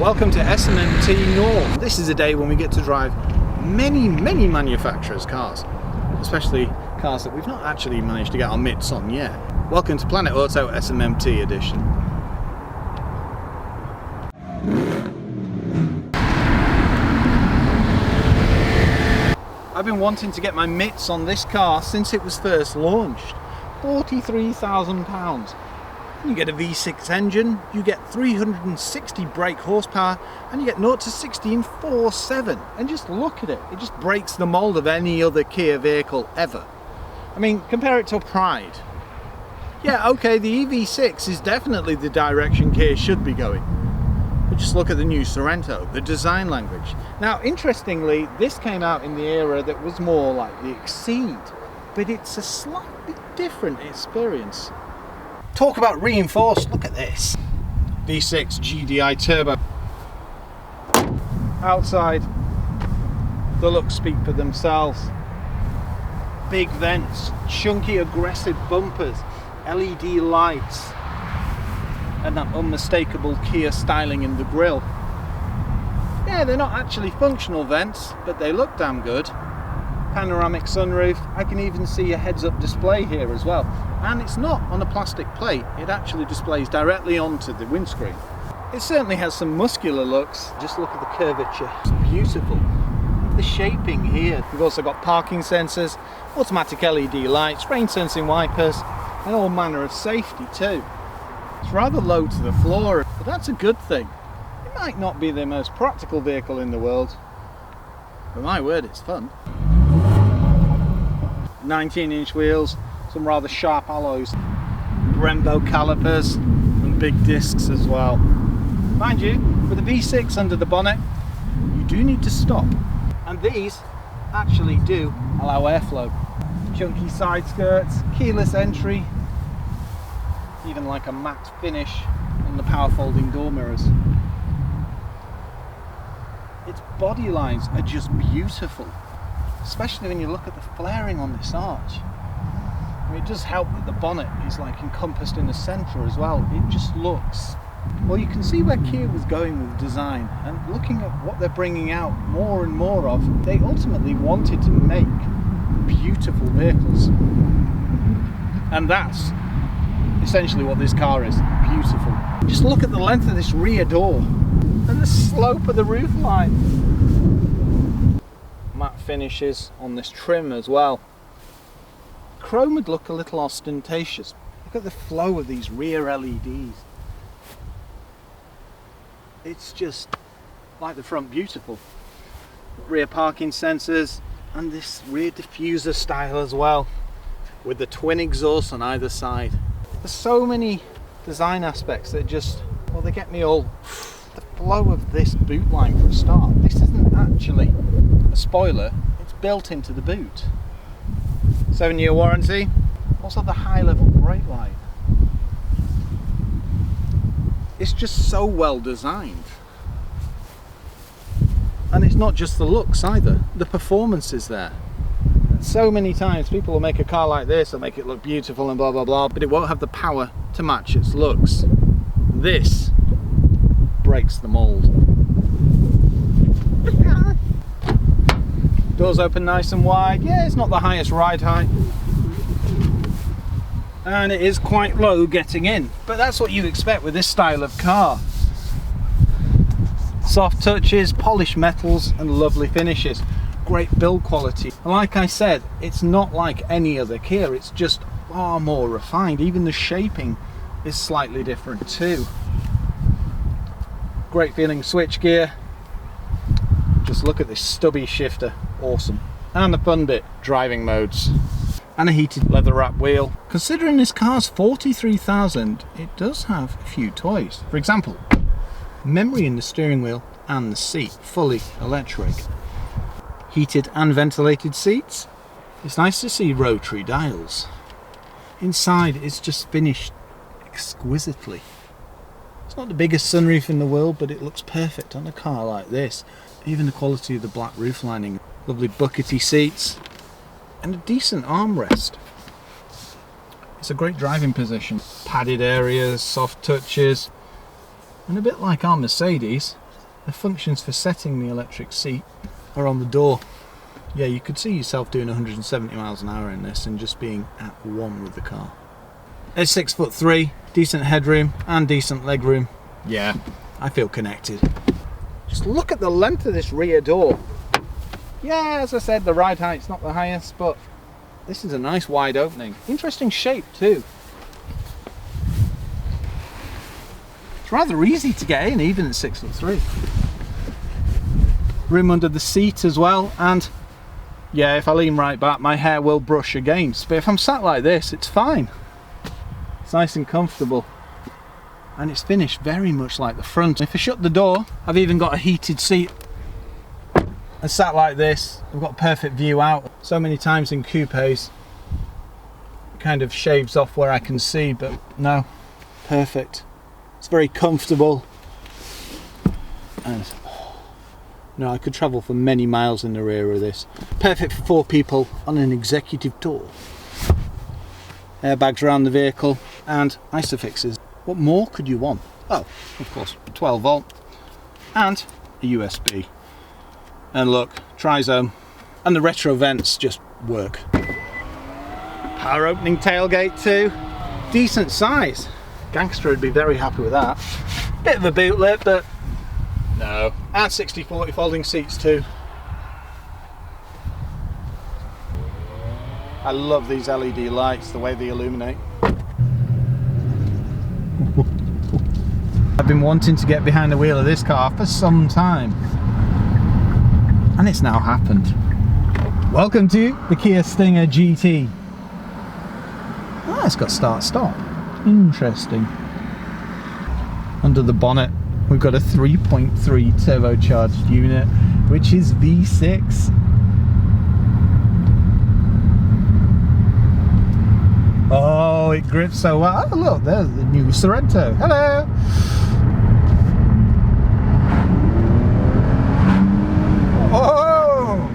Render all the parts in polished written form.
Welcome to SMMT North. This is a day when we get to drive many manufacturers' cars, especially cars that we've not actually managed to get our mitts on yet. Welcome to Planet Auto SMMT edition. I've been wanting to get my mitts on this car since it was first launched. £43,000. You get a V6 engine, you get 360 brake horsepower, and you get 0 to 60 in 4.7. And just look at it, it just breaks the mold of any other Kia vehicle ever. I mean, compare it to a Pride. Yeah, okay, the EV6 is definitely the direction Kia should be going. But just look at the new Sorento, the design language. Now, interestingly, this came out in the era that was more like the Exceed, but it's a slightly different experience. Talk about reinforced, look at this. V6 GDI turbo. Outside, the looks speak for themselves. Big vents, chunky aggressive bumpers, LED lights, and that unmistakable Kia styling in the grille. Yeah, they're not actually functional vents, but they look damn good. Panoramic sunroof, I can even see a heads-up display here as well. And it's not on a plastic plate, it actually displays directly onto the windscreen. It certainly has some muscular looks. Just look at the curvature, it's beautiful. The shaping here. We've also got parking sensors, automatic LED lights, rain sensing wipers, and all manner of safety too. It's rather low to the floor, but that's a good thing. It might not be the most practical vehicle in the world, but my word, it's fun. 19-inch wheels, some rather sharp alloys, Brembo calipers, and big discs as well. Mind you, with a V6 under the bonnet, you do need to stop, and these actually do allow airflow. Chunky side skirts, keyless entry, even like a matte finish on the power folding door mirrors. Its body lines are just beautiful, especially when you look at the flaring on this arch. I mean, it does help that the bonnet is like encompassed in the centre as well. It just looks, well, you can see where Kia was going with design, and looking at what they're bringing out more and more of, they ultimately wanted to make beautiful vehicles, and that's essentially what this car is. Beautiful. Just look at the length of this rear door and the slope of the roof line. Matte finishes on this trim as well. Chrome would look a little ostentatious. Look at the flow of these rear LEDs. It's just like the front, beautiful. Rear parking sensors and this rear diffuser style as well, with the twin exhausts on either side. There's so many design aspects that just, well, they get me all. The flow of this boot line for a start. This isn't actually a spoiler, it's built into the boot. 7-year warranty. Also the high level brake light. It's just so well designed. And it's not just the looks either, the performance is there. So many times people will make a car like this, they'll make it look beautiful and blah blah blah, but it won't have the power to match its looks. This breaks the mold. Doors open nice and wide. Yeah, it's not the highest ride height, and it is quite low getting in, but that's what you expect with this style of car. Soft touches, polished metals, and lovely finishes. Great build quality. And like I said, it's not like any other Kia, it's just far more refined. Even the shaping is slightly different too. Great feeling switchgear. Just look at this stubby shifter, awesome. And the fun bit, driving modes. And a heated leather wrap wheel. Considering this car's 43,000, it does have a few toys. For example, memory in the steering wheel and the seat, fully electric. Heated and ventilated seats. It's nice to see rotary dials. Inside it's just finished exquisitely. It's not the biggest sunroof in the world, but it looks perfect on a car like this. Even the quality of the black roof lining. Lovely buckety seats and a decent armrest. It's a great driving position. Padded areas, soft touches, and a bit like our Mercedes, The functions for setting the electric seat are on the door. Yeah, you could see yourself doing 170 miles an hour in this and just being at one with the car. It's 6'3", decent headroom and decent legroom. Yeah, I feel connected. Just look at the length of this rear door. Yeah, as I said, the ride height's not the highest, but this is a nice wide opening. Interesting shape too. It's rather easy to get in, even at 6'3". Room under the seat as well, and yeah, if I lean right back, my hair will brush against, but if I'm sat like this, it's fine. It's nice and comfortable, and it's finished very much like the front. If I shut the door, I've even got a heated seat. And sat like this, I've got a perfect view out. So many times in coupes, it kind of shaves off where I can see, but no, perfect. It's very comfortable, and no, I could travel for many miles in the rear of this. Perfect for 4 people on an executive tour. Airbags around the vehicle and ISOFIXes. What more could you want? Oh, of course, 12 volt and a USB. And look, Trizone, and the retro vents just work. Power opening tailgate too, decent size. Gangster would be very happy with that. Bit of a boot lip, but no. And 60/40 folding seats too. I love these LED lights, the way they illuminate. I've been wanting to get behind the wheel of this car for some time, and it's now happened. Welcome to the Kia Stinger GT. Ah, it's got start-stop. Interesting. Under the bonnet, we've got a 3.3 turbocharged unit, which is V6. Oh, it grips so well. Oh, look, there's the new Sorrento. Hello! Oh!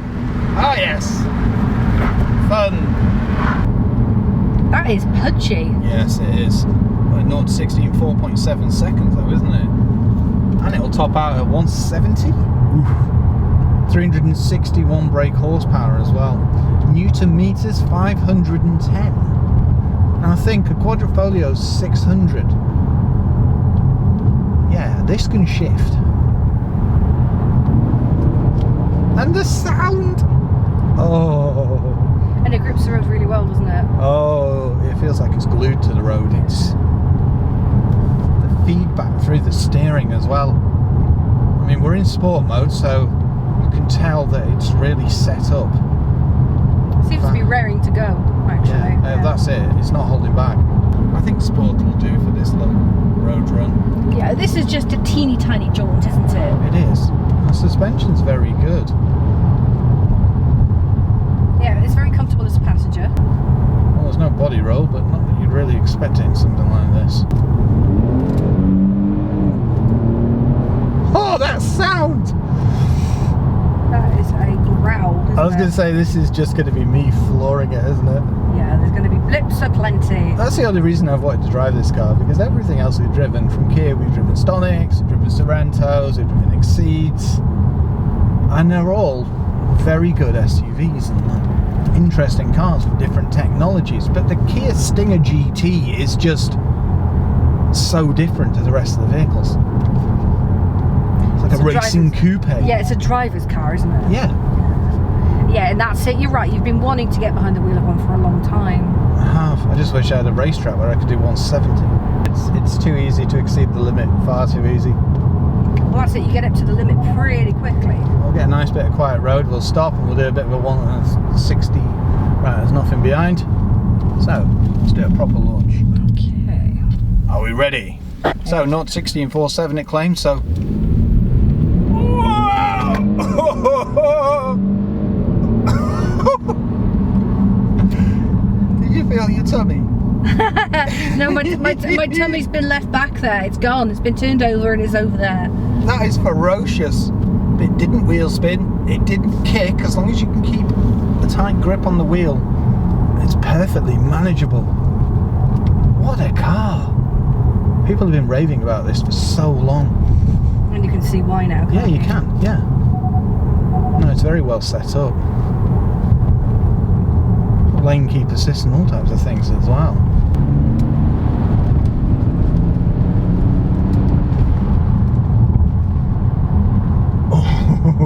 Ah, yes! Fun! That is punchy. Yes, it is. Well, 0 to 60 in 4.7 seconds, though, isn't it? And it'll top out at 170. Oof. 361 brake horsepower as well. Newton meters 510. And I think a Quadrifolio's 600. Yeah, this can shift. And the sound! Oh. And it grips the road really well, doesn't it? Oh, it feels like it's glued to the road. It's the feedback through the steering as well. I mean, we're in sport mode, so you can tell that it's really set up. Seems to be raring to go, actually. Yeah, that's it. It's not holding back. I think sport will do for this little road run. Yeah, this is just a teeny tiny jaunt, isn't it? It is. The suspension's very good. Yeah, it's very comfortable as a passenger. Well, there's no body roll, but not that you'd really expect it in something like this. Oh, that sound! That is a growl, isn't it? I was going to say, this is just going to be me flooring it, isn't it? Yeah, there's going to be blips aplenty. That's the only reason I've wanted to drive this car, because everything else we've driven from Kia, we've driven Stonics, we've driven Sorrentos, we've driven Exceeds, and they're all very good SUVs and interesting cars with different technologies, but the Kia Stinger GT is just so different to the rest of the vehicles. It's like a racing coupe. Yeah, it's a driver's car, isn't it? Yeah. Yeah, and that's it. You're right. You've been wanting to get behind the wheel of one for a long time. I have. I just wish I had a racetrack where I could do 170. It's too easy to exceed the limit. Far too easy. Well, that's it. You get up to the limit pretty quickly. We'll get a nice bit of quiet road. We'll stop and we'll do a bit of a 160. Right, there's nothing behind. So let's do a proper launch. Okay. Are we ready? So 0 to 60 in 4.7 it claims. So. Did you feel your tummy? No, my tummy's been left back there. It's gone. It's been turned over and it's over there. That is ferocious. It didn't wheel spin. It didn't kick. As long as you can keep a tight grip on the wheel, it's perfectly manageable. What a car. People have been raving about this for so long. And you can see why now. Yeah, you can. Yeah. No, it's very well set up. Lane keep assist and all types of things as well.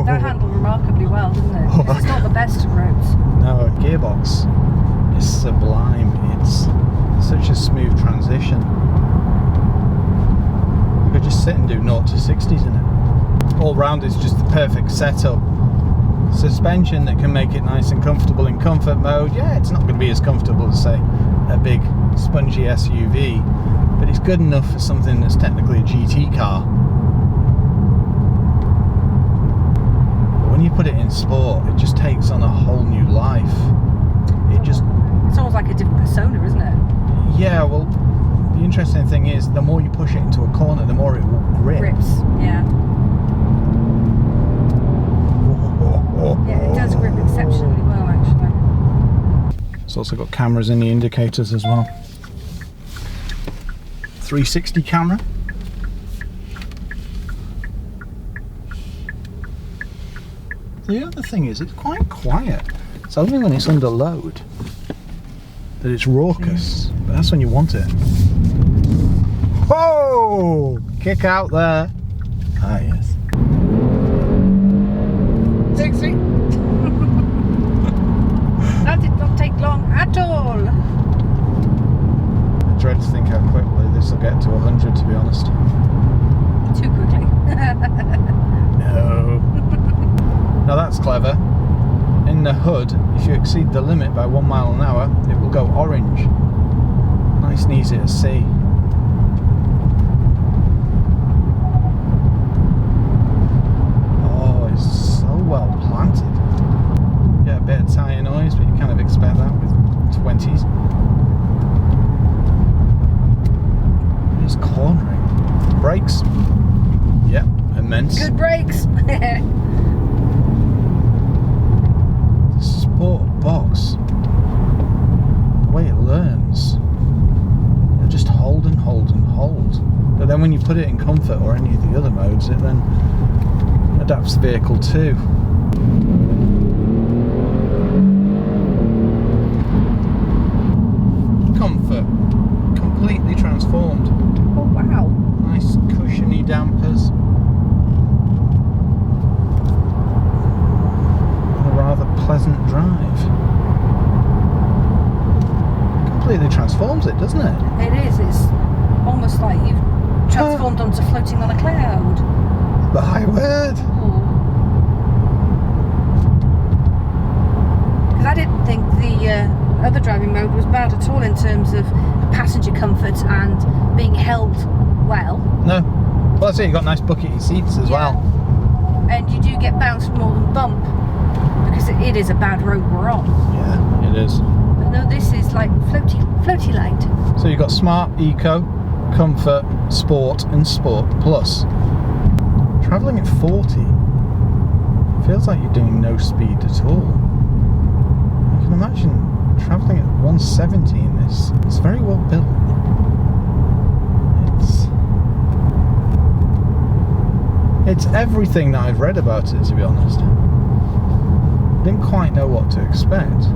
That handled remarkably well, didn't it? Oh, It's not the best of roads. No, a gearbox is sublime. It's such a smooth transition. You could just sit and do 0 to 60s in it. All round it's just the perfect setup. Suspension that can make it nice and comfortable in comfort mode. Yeah, it's not going to be as comfortable as, say, a big spongy SUV, but it's good enough for something that's technically a GT car. But when you put it in sport, it just takes on a whole new life. It's almost like a different persona, isn't it? Yeah, well, the interesting thing is, the more you push it into a corner, the more it will grip. Grips, yeah. Yeah, it does grip exceptionally well, actually. It's also got cameras in the indicators as well. 360 camera. The other thing is, it's quite quiet. It's only when it's under load that it's raucous, but that's when you want it. Whoa! Kick out there. Ah, yes. Sexy. That did not take long at all. I dread to think how quickly this will get to 100, to be honest. Too quickly. No. Now that's clever. In the hood, if you exceed the limit by 1 mile an hour, it will go orange. Nice and easy to see. Oh, it's so well planted. Get a bit of tyre noise, but you kind of expect that with 20s. It's cornering. Brakes. Yep, immense. Good brakes. Sport box, the way it learns, it'll just hold and hold and hold, but then when you put it in comfort or any of the other modes, it then adapts the vehicle too. Comfort completely transformed. Oh wow. Nice cushiony dampers. Rather pleasant drive. Completely transforms it, doesn't it? It is. It's almost like you've transformed onto floating on a cloud. My word. Because I didn't think the other driving mode was bad at all in terms of passenger comfort and being held well. No. Well, that's it. You've got nice buckety seats as well. And you do get bounced more than bump. Because it is a bad road we're on. Yeah, it is. But no, this is like floaty light. So you've got Smart, Eco, Comfort, Sport and Sport Plus. Travelling at 40 feels like you're doing no speed at all. You can imagine travelling at 170 in this. It's very well built. It's everything that I've read about it, to be honest. Didn't quite know what to expect.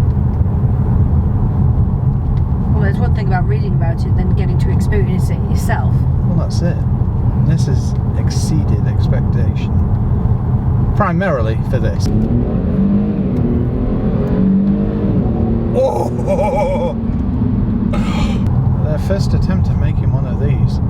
Well, there's one thing about reading about it than getting to experience it yourself. Well, that's it. This has exceeded expectation. Primarily for this. Oh! Their first attempt at making one of these.